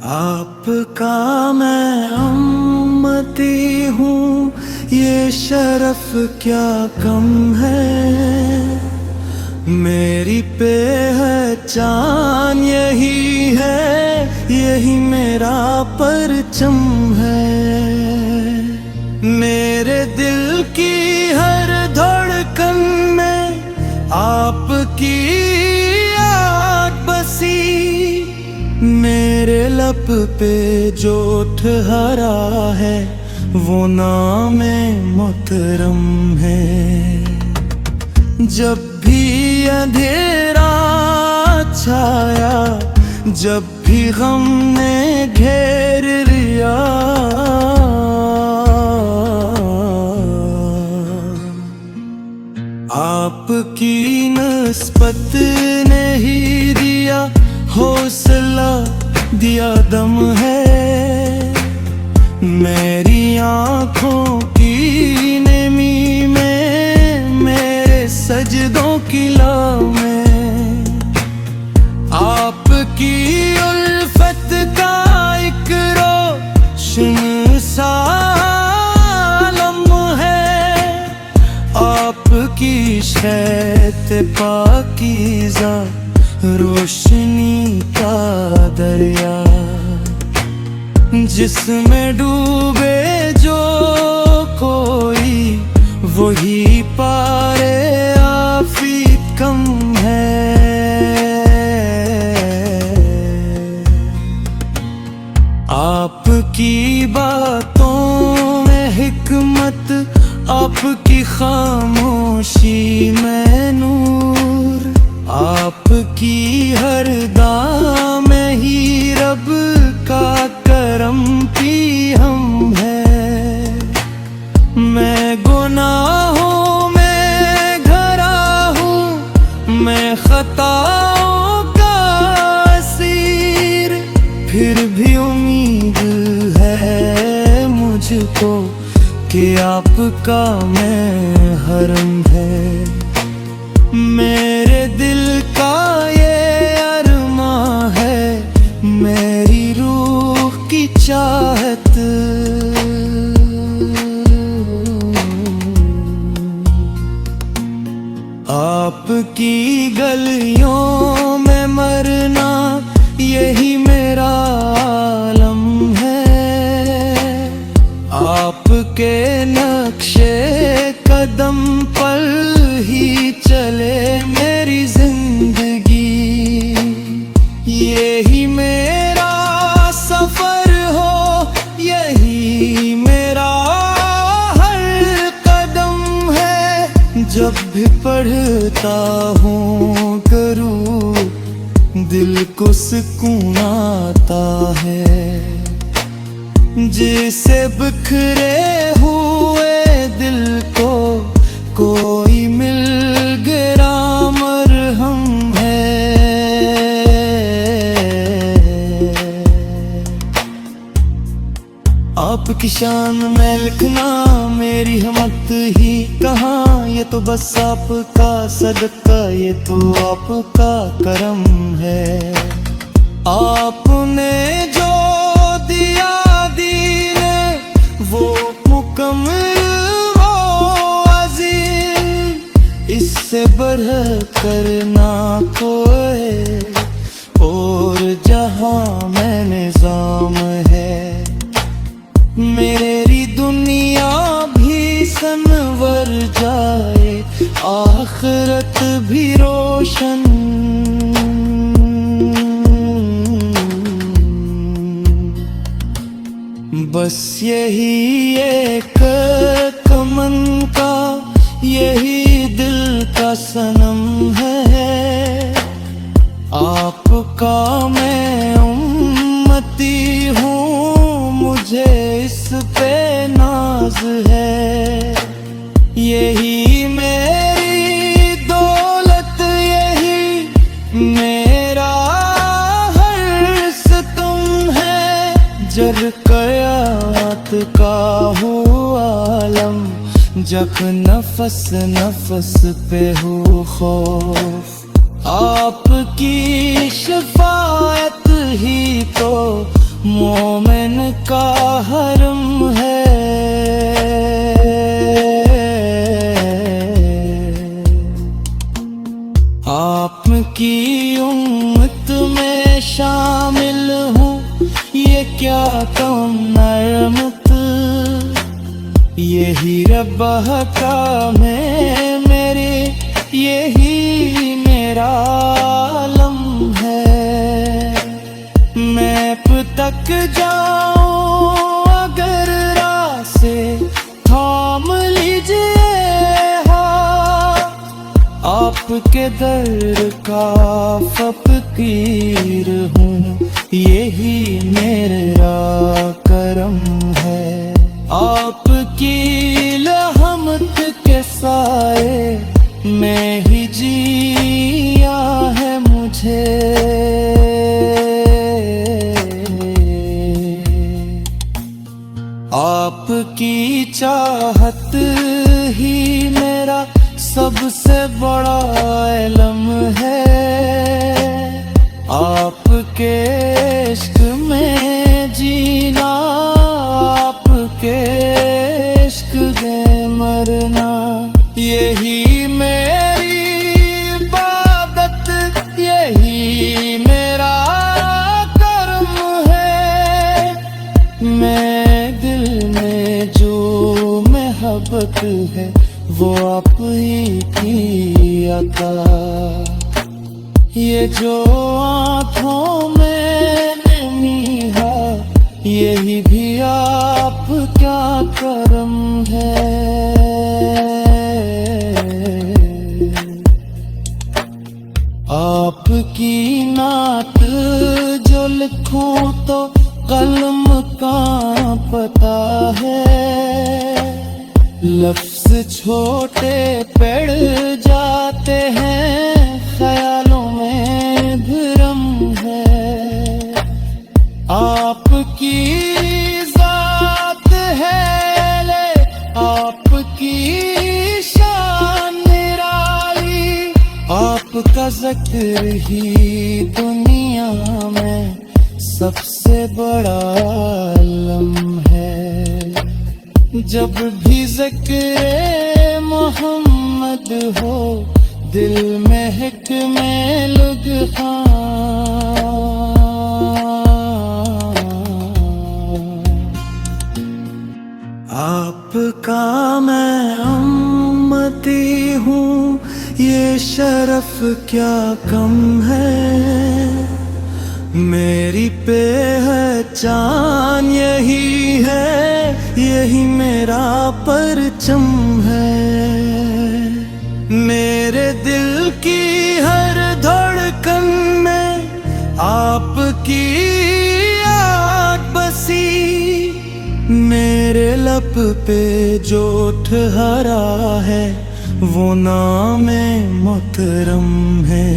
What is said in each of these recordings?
आपका मैं उम्मती हूँ, ये शरफ क्या कम है। मेरी पहचान यही है, यही मेरा परचम है। मेरे दिल की हर धड़कन में आपकी याद बसी। मेरे लब पे जो ठहरा है वो नाम मोहतरम है। जब भी अंधेरा छाया, जब भी गम ने घेर लिया, आपकी निस्बत ने ही दिया हौसला, दिया दम है। मेरी आँखों की नेमी में, मेरे सजदों की लौ में, आपकी उल्फत का एक रोशन सा आलम है। आपकी शैत पाकीज़ा रोशनी का दरिया, जिसमें डूबे जो कोई वही पारे आफी कम है। आपकी बातों में हिकमत, आपकी खामोशी में नूर, आपकी हर दाम में ही रब का करम की हम है। मैं गुनाहों में घरा हूँ, मैं खताओं का असीर, फिर भी उम्मीद है मुझको कि आपका मैं हरम है। मेरे दिल का ये अरमां है, मेरी रूह की चाहत। आपकी गलियों में मरना, यही मेरा आलम है। आपके नक्शे कदम पर ही चले मेरी जिंदगी। यही मेरा सफर हो, यही मेरा हर कदम है। जब भी पढ़ता हूँ करूँ, दिल को सुकून आता है। जिसे बिखरे हुए दिल को कोई मिल गया मरहम है। आपकी शान में लिखना मेरी हिम्मत ही कहाँ, ये तो बस आपका सदका, ये तो आपका करम है। आपने जो दिया दीने वो मुकम्मल, वो अजीम, इससे बढ़ कर ना कोई और जहां में निजाम है। मेरी दुनिया भी संवर जाए, आखिरत भी रोशन। बस यही एक कमन का, यही दिल का सनम है। आपका मैं उम्मती हूँ, मुझे इस पे नाज है। यही मेरी दौलत, यही मेरा हर सितम है। जब कयामत का हो आलम, जब नफस नफस पे हो खौफ, आपकी शफाअत ही तो मोमिन का हरम है। आपकी उम्मत में शामिल हूँ, ये क्या कम नरमत, यही रब का मैं मेरे, यही मेरा आलम है। मैप तक जाऊं अगर रास्ते, थाम लीजिए हाथ, आपके दर का फकीर हूँ, यही मेरा करम है। आपकी रहमत के साए मैं ही जिया है मुझे। आपकी चाहत ही मेरा सबसे बड़ा इल्म है। आपके इश्क में जीना, आपके इश्क में मरना, यही मेरी इबादत, यही मेरा कर्म है। मैं दिल में जो मोहब्बत है, वो आप ही की अता। ये जो आँखों में नमी है, यही भी आप क्या करम है। आपकी नात जो लिखूं तो कलम का पता है। लफ्ज छोटे पड़ जाते हैं, ख्यालों में भ्रम है। आपकी जात है ले, आपकी शान निराली, आपका जिक्र ही दुनिया में सबसे बड़ा इल्म है। जब भी ज़िक्र मोहम्मद हो, दिल में हिकमे लुग़ां। आपका मैं उम्मती हूँ, ये शरफ क्या कम है। मेरी पहचान यही है, यही मेरा परचम है। मेरे दिल की हर धड़कन में आपकी याद बसी। मेरे लब पे जो ठहरा है, वो नाम मोहतरम है।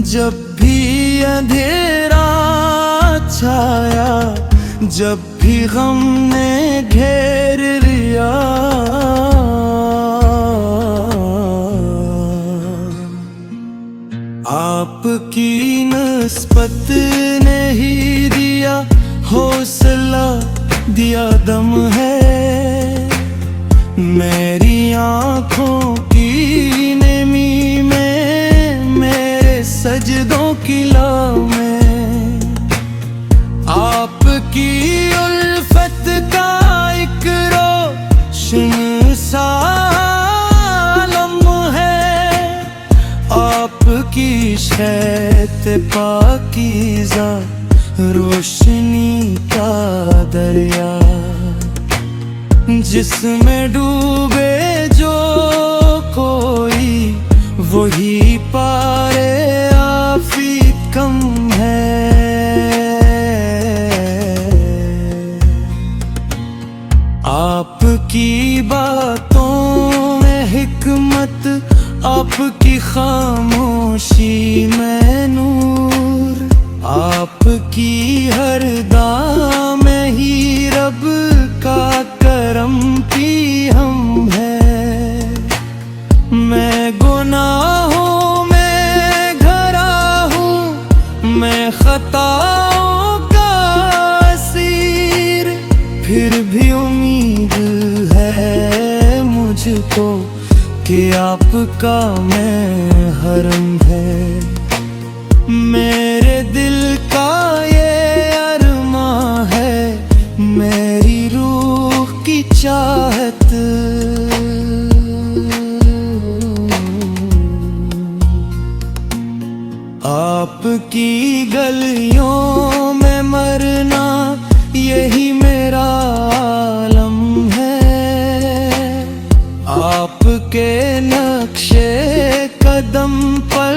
जब भी अंधेरा छाया, जब भी गम ने घेर लिया, आपकी निस्बत ने ही दिया हौसला, दिया दम है। मेरी आँखों की नमी में, मेरे सजदों की लौ में, आपकी उल्फत का एक रोशन सा आलम है। आपकी शैत पाकीज़ा रोशनी का दरिया, जिसमें डूबे जो कोई, वही पारे आफी कम है। आपकी बातों में हिकमत, आपकी खामोशी में नूर, आपकी हर दाम में ही रब का करम की हम है। मैं गुनाहों में घरा हूँ, मैं खताओं फिर भी उम्मीद है मुझको कि आपका मैं हरम है। मेरे दिल का ये अरमां है, मेरी रूह की चाहत। आपकी गलियों में मरना यही मेरा आलम है। आपके नक्शे कदम पर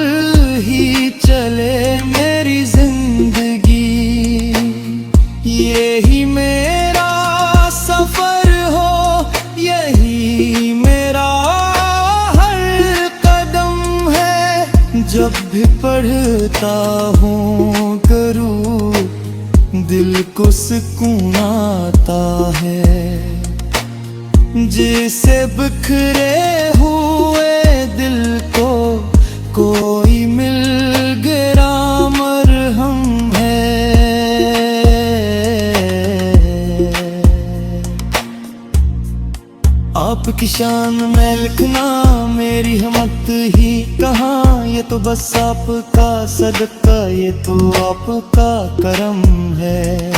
ही चले मेरी जिंदगी। यही मेरा सफर हो, यही मेरा हर कदम है। जब भी पढ़ता हूँ करूँ दिल को सुकून आता है। जिसे बिखरे हुए दिल को कोई मिल गया मरहम है। आपकी शान में लिखना मेरी हिम्मत ही कहाँ। ये तो बस आपका सदका, ये तो आपका करम है।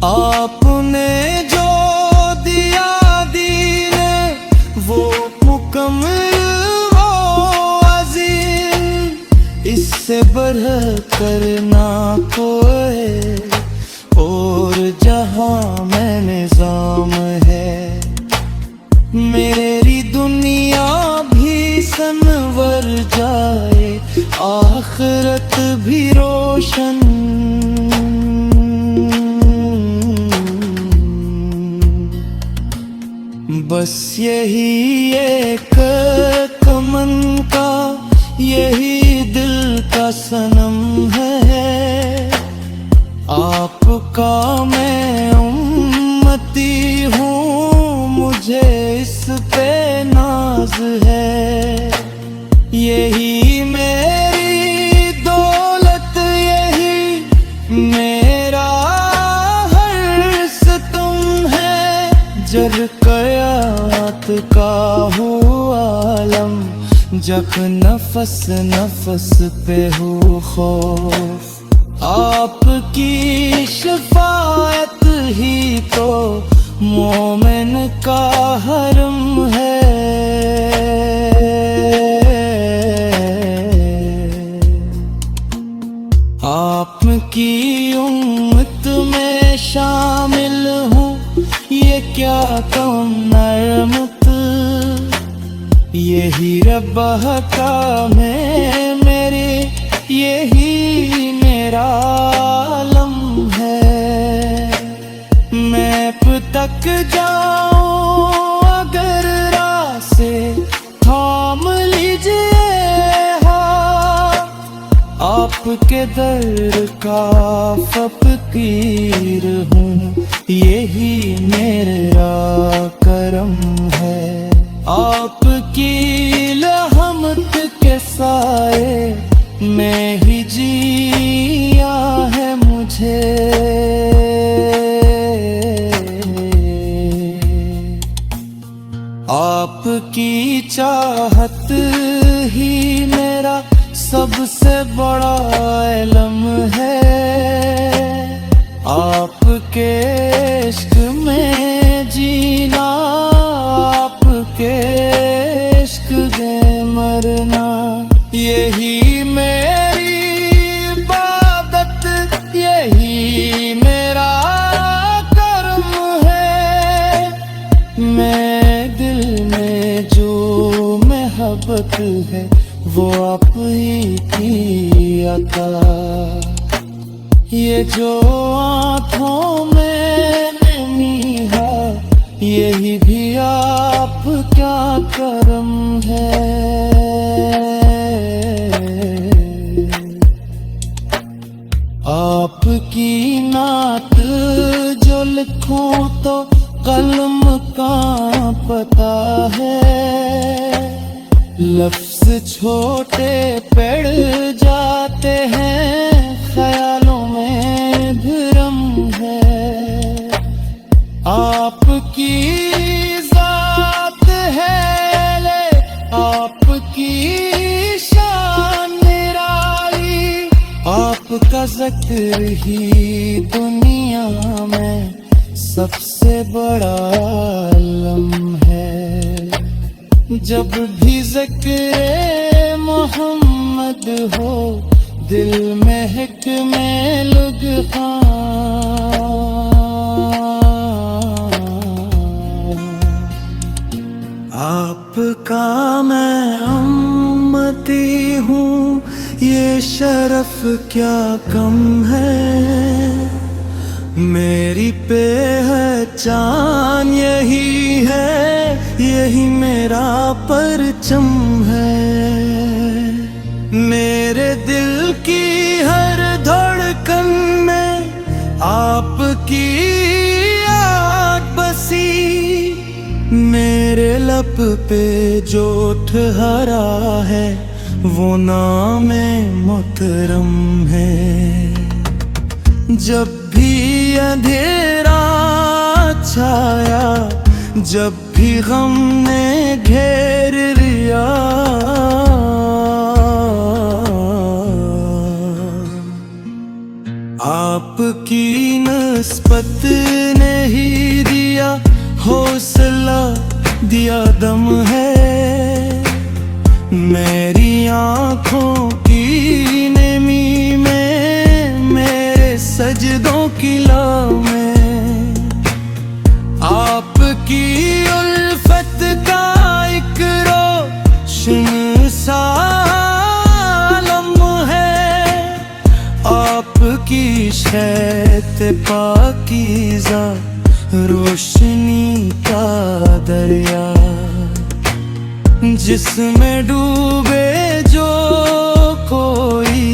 आपने जो दिया दीने वो मुकम्मल वो अजीम, इससे बढ़ कर ना कोई और जहां में निजाम है। मेरी दुनिया भी सनवर जाए, आखिरत भी रोशन। बस यही एक तमन का, यही दिल का सनम है। आपका मैं उम्मती हूँ, मुझे इस पे नाज है। यही मेरी दौलत, यही मेरा हर सितम है। जब कयामत का हुआ आलम, जब नफस नफस पे हो खौफ, आपकी शफाअत ही तो मोमिन का हरम है। आपकी उम्मत में शामिल हूँ, ये क्या कम नरमत। यही रब्बा का मैं मेरे, यही मेरा आलम है। मैप तक जाऊं अगर रास्ते, थाम लीजिए हाथ। आपके दर का फकीर हूँ, यही मेरा करम है। आपकी रहमत के साए में ही जिया है मुझे। आपकी चाहत ही मेरा सबसे बड़ा इल्म है। आपके इश्क में जीना, आपके इश्क में मरना, यही मेरी इबादत, यही मेरा कर्म है। मैं दिल में जो मोहब्बत है वो आप ही की अता। ये जो आँखों में नमी है, यही भी आप क्या करम है। आपकी नात जो लिखूं तो कलम का पता है। लफ्ज छोटे पड़ जाते हैं, ख्यालों में भ्रम है। आपका जिक्र ही दुनिया में सबसे बड़ा आलम है। जब भी जिक्र मोहम्मद हो दिल में हिक्मे लुग़ां। आपका मैं उम्मती हूँ, ये शरफ क्या कम है। मेरी पहचान यही है, यही मेरा परचम है। मेरे दिल की हर धड़कन में आपकी याद बसी। मेरे लब पे जो ठहरा है वो नाम मोहतरम है। जब भी अंधेरा छाया, जब भी गम ने घेर लिया, आपकी निस्बत ने ही दिया हौसला, दिया दम है। मेरी आँखों की नेमी में, मेरे सजदों की लौ में आपकी उल्फत का एक रोशन सा आलम है। आपकी शैत पाकीज़ा रोशनी का दरिया, जिसमें डूबे जो कोई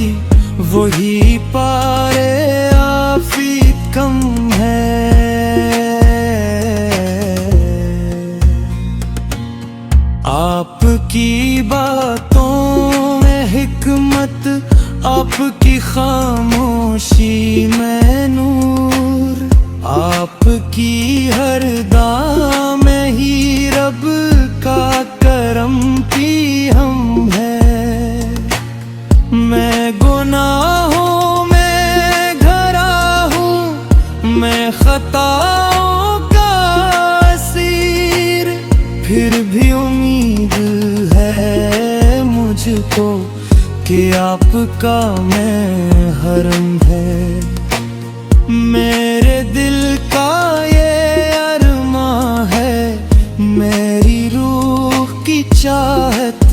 वही पारे आफी कम है। आपकी बातों में हिकमत, आपकी खामोशी में नूर। आपकी हर दाम में ही रब का करम की हम है। मैं गुनाहों में घरा हूँ, मैं खताओं का असीर। फिर भी उम्मीद है मुझको कि आपका मैं हरम है। मेरे दिल का ये अरमां है, मेरी रूह की चाहत।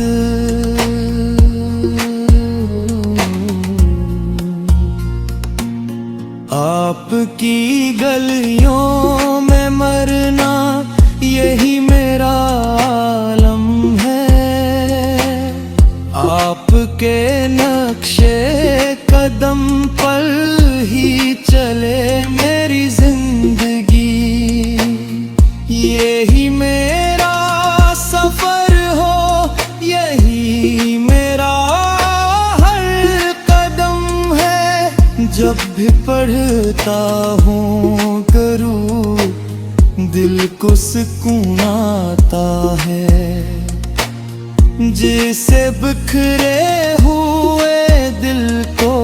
आपकी गलियों में मरना यही मेरा आलम है। आपके नक्शे कदम पर ही चले मेरी जिंदगी। यही मेरा सफर हो, यही मेरा हर कदम है। जब भी पढ़ता हूँ करूँ, दिल को सुकून आता है। जिसे बिखरे हुए दिल को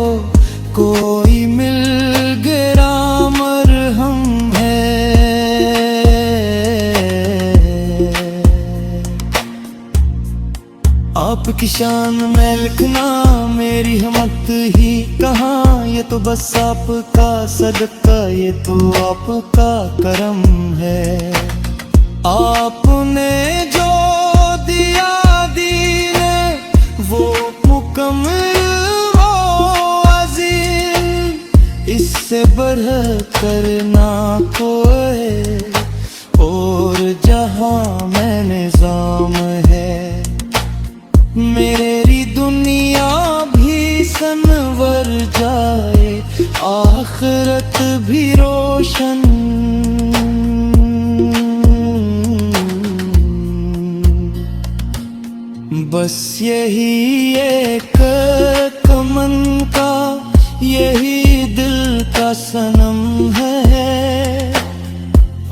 कोई मिल गया मरहम है। आपकी शान में लिखना मेरी हिम्मत ही कहाँ। ये तो बस आपका सदका, ये तो आपका करम है। आपने जो दिया दीने वो मुकम्मल, वो अजीम। इससे बढ़कर ना कोई और जहां में निजाम है। मेरी दुनिया भी सनवर जाए, आखिरत भी रोशन। बस यही एक कमन का, यही दिल का सनम है।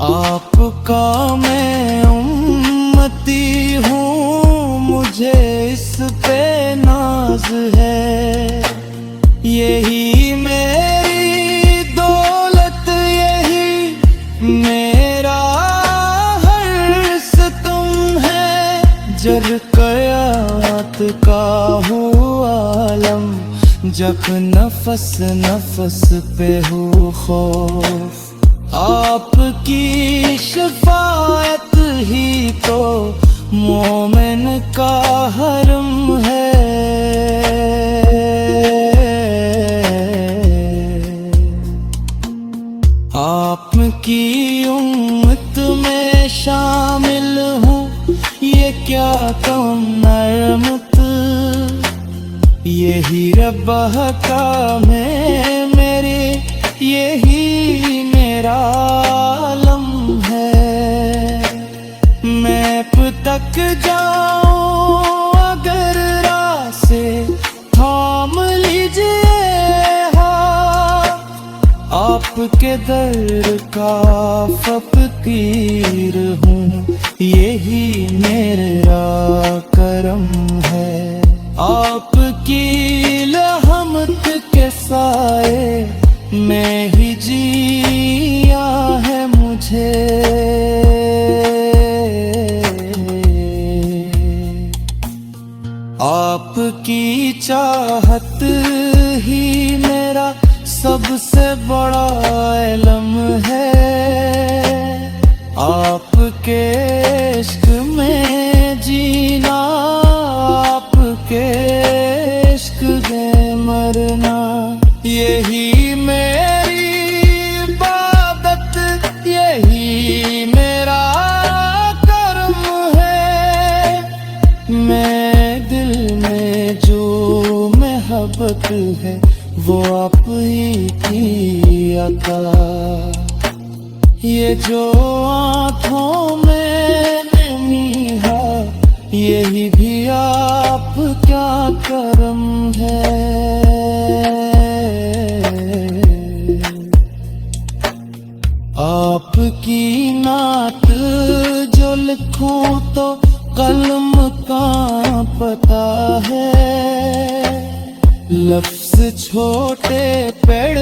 आपका मैं उम्मती हूँ, मुझे इस पे नाज है। यही मेरी दौलत, यही मेरा हर सितम है। जब क़यामत का हो आलम, जब नफस नफस पे हो खौफ, आपकी शफाअत ही तो मोमिन का हरम है। आपकी उम्मत में शामिल हूँ, ये क्या कम नरमत, यही रब्बह का मैं मेरे, यही मेरा आलम है। मैप तक जाऊं अगर रास्ते, थाम लीजिए हाथ, आपके दर का फकीर हूँ, यही मेरा करम है। आपकी रहमत के साए मैं ही जिया है मुझे। आपकी चाहत ही मेरा सबसे बड़ा इल्म है। आपके इश्क में जीना, आपके इश्क में मरना, यही मेरी इबादत, यही मेरा कर्म है। मैं दिल में जो मोहब्बत है, वो आप ही की अता। ये जो आँखों में नमी है, यही भी आप क्या करम है। आपकी नात जो लिखूं तो कलम कांपता है। लफ्ज छोटे पड़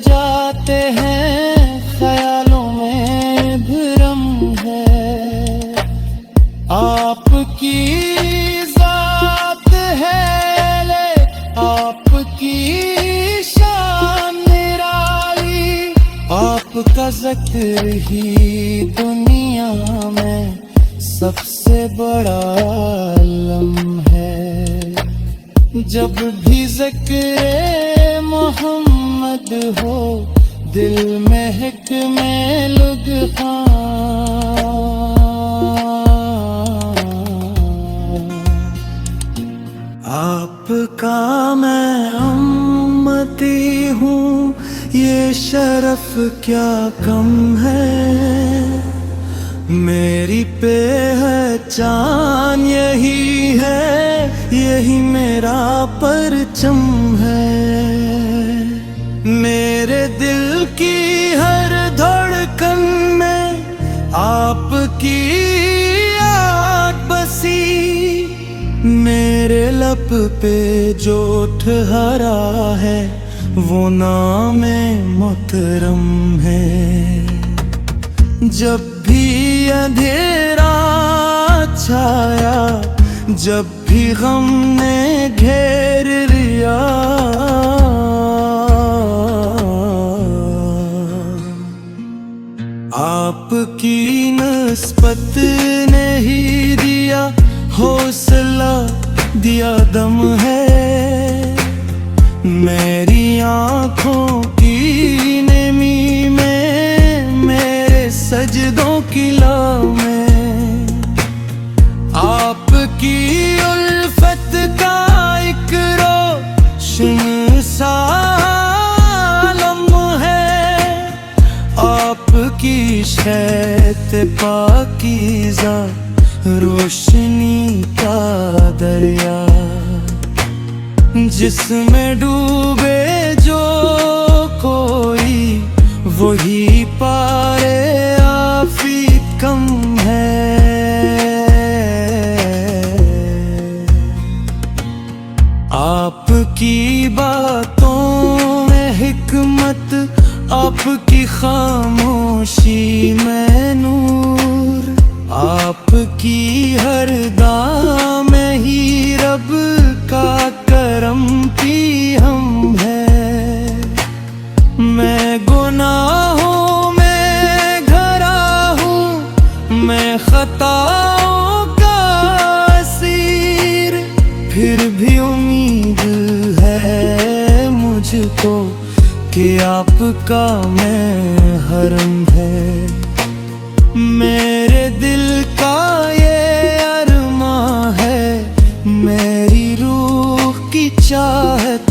जाते हैं, ख्यालों में भ्रम है। आपकी जात है ले, आपकी शान निराली, आपका ज़िक्र ही दुनिया में सबसे बड़ा आलम है। जब भी ज़िक्र मोहम्मद हो, दिल महक में लुग़ आपका मैं उम्मती हूँ, ये शरफ क्या कम है। मेरी पहचान यही है, यही मेरा परचम है। मेरे दिल की हर धड़कन में आपकी याद बसी। मेरे लब पे जो ठहरा है, वो नाम मोहतरम है। जब भी अंधेरा छाया, जब भी गम ने घेर लिया, आपकी निस्बत ने ही दिया हौसला, दिया दम है। मेरी आँखों की नमी में, मेरे सजदों की लौ में, आपकी उल्फत का एक रोशन सा आलम है। आपकी शैत पाकीज़ा रोशनी का दरिया, जिसमें डूबे जो कोई, वही पारे आफी कम है। आपकी बातों आपकी खामोशी में नूर, आपकी हर दाम में ही रब का करम की हम है। मैं गुनाहों में घरा हूँ, मैं खताओं का असीर, फिर भी उम्मीद है मुझको कि आपका मैं हरम है। मेरे दिल का ये अरमां है, मेरी रूह की चाहत